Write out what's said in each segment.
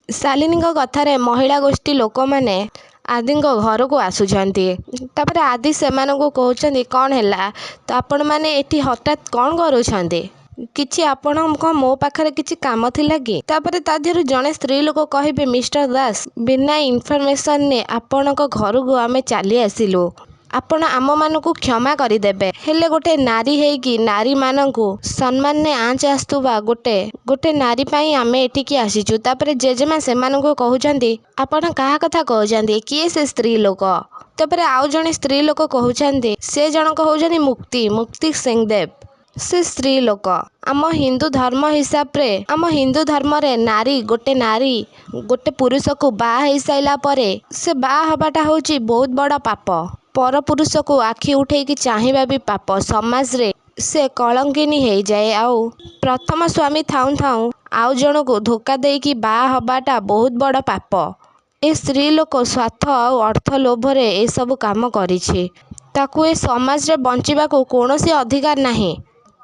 शालिनी कथार महिला गोष्ठी लोक मैंने आदि घर को आसुंच तापर आदि से कहते कौन है तो आपण मैंने ये हठात कौन करुँच किछि आपण मो पाखरे किछि काम थिला कि तापर ता देहरु जणे स्त्री लोक कहिबे मिस्टर दास बिना इनफॉरमेशन ने आपणक घर को आमे चली आसिलु आपण आम मानकु क्षमा करदेबे हेले गोटे नारी हेकी नारी मानकु सम्मान ने आँच आस्तुबा गोटे नारी पाई आमे एटिकी आसीचु तापर जेजेमा से मानकु कहउचंदी आपण काहा कथा कहउचंदी किए से स्त्री लोक तापर आउ जणे स्त्री लोक कहउचंदी से जनक कहउचंदी मुक्ति मुक्ति सिंहदेव से स्त्री लोक आम हिंदू धर्म हिसाब रे आम हिंदू धर्म रे नारी गोटे पुरुष को बाहा हो साइला परे से बाहा हबाटा होची बहुत बड़ पाप पर पुरुष को आखि उठेकी चाहिबा भी पाप समाज रे से कलंकिनी हो जाए आउ प्रथम स्वामी थाउ थाउ आउ जन को धोखा देकी बाहा हबाटा बहुत बड़ पाप ए स्त्री लोक स्वार्थ आउ अर्थ लोभरे ए सब काम करिछि ताकू ए समाज रे बंचिबा को कोनोसी अधिकार नाही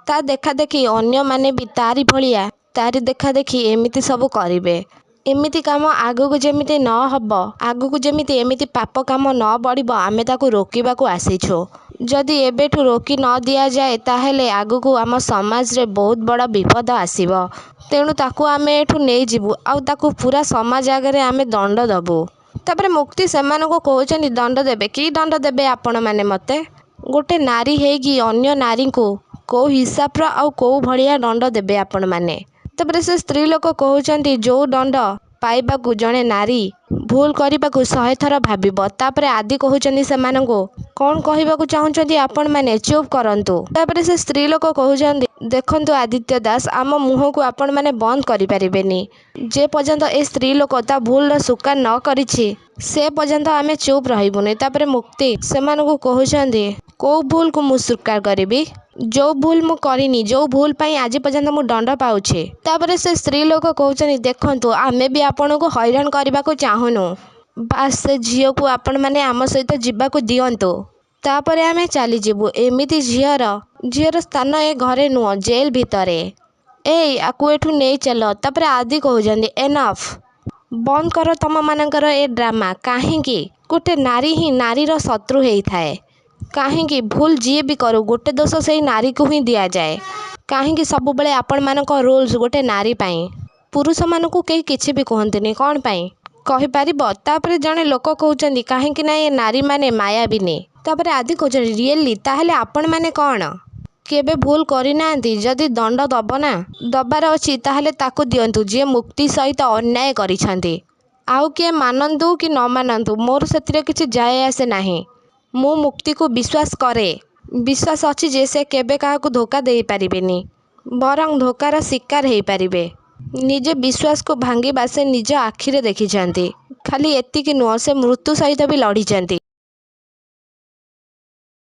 ता देखा देखी अन्य माने भी तारी भलिया तारी देखा देखी एमिति सब करिवे एमिति काम आगु को जेमिति न हब आगु को जेमिति एमिति पाप काम न बढ़िबो आमे ताकू रोकिबा को आसीछो जदि एबेठू रोकी न दिया जाए ताहेले आगु को आम समाज रे बहुत बड़ विपद आसीबो तेणु ताकू आमे एठू नै जिवु आउ ताकू पूरा समाज आगे आमे दंड दबु तापर मुक्ति सेमान को कहउचंदी दंड देबे की दंड देबे आपण माने मते गोटे नारी हेगी अन्य नारी को कौ हिसाब आउ कौ भलिया दंड देबे आपण माने तापर से स्त्री लोक कहउचंदी जो दंड पाइबाकू जणे नारी भूल करबाकू 100 थर भाबिबो तापर आदि कहउचंदी सेमानंको कौन कहबाकू चाहुचंदी आपण माने चुप करंतु तापर से स्त्री लोक कहउचंदी देखंतु आदित्य दास आम मुह को आपण माने बंद करि परिबेनी जे पर्यंत ए स्त्री लोक ता भूल र स्वीकार न करिछि से पर्यंत आमे चुप रहिबुनी तापर मुक्ति सेमानंको कहउचंदी को भूल को मु स्वीकार करिबी जो भूल मु करिनी जो भूल पाई आज पर्यंत मु दंड पाउछे तापर से स्त्री लोक कहउचंदी देखंतु आमे भी आपण को हैरान करबा को चाहुनु बास से झियो को आपण माने आम सहित जिबा को दियंतु तापर आमे चली जिबु एमिति झियर स्थान ए घरे नुह जेल भितरे ए आकु एठू नै चलो तापर आदि कहउचंदी एनफ बंद कर तम मानकर ए ड्रामा काहेकि गोटे नारी ही नारी रो शत्रु हेई थाए काहेकि भूल जी भी करू गोटे दोष से नारी को ही दिया जाए काहेकि सब बेले आपण मानक रूल्स गोटे नारी पाई पुरुष मानकू कई किछि भी कहंतिनी कौन पाई कहि परिबो तापर जणे लोक कहउचंदी काहेकि ना ए नारी माने मायाबिनी तापर आदि कहउचंदी रियली ताहेले आपण माने कौन केबे भूल करि नांती जदि दंड दब ना दबार अछि ताहेले ताकू दियंतु जे मुक्ति सहित अन्याय करिसंती आउ के मानंतु कि न मानंतु मोर सेतिरे किछि जाय आसे नाही मु मुक्ति को विश्वास करे विश्वास अछि जे से केबे काहाकू धोखा देई परिबेनी बरं धोकार शिकार हेई परिबे निजे विश्वास को भांगी से निज आखिरे देखिछंती खाली एतिकी नुह से मृत्यु सहित भी लड़ीचंती।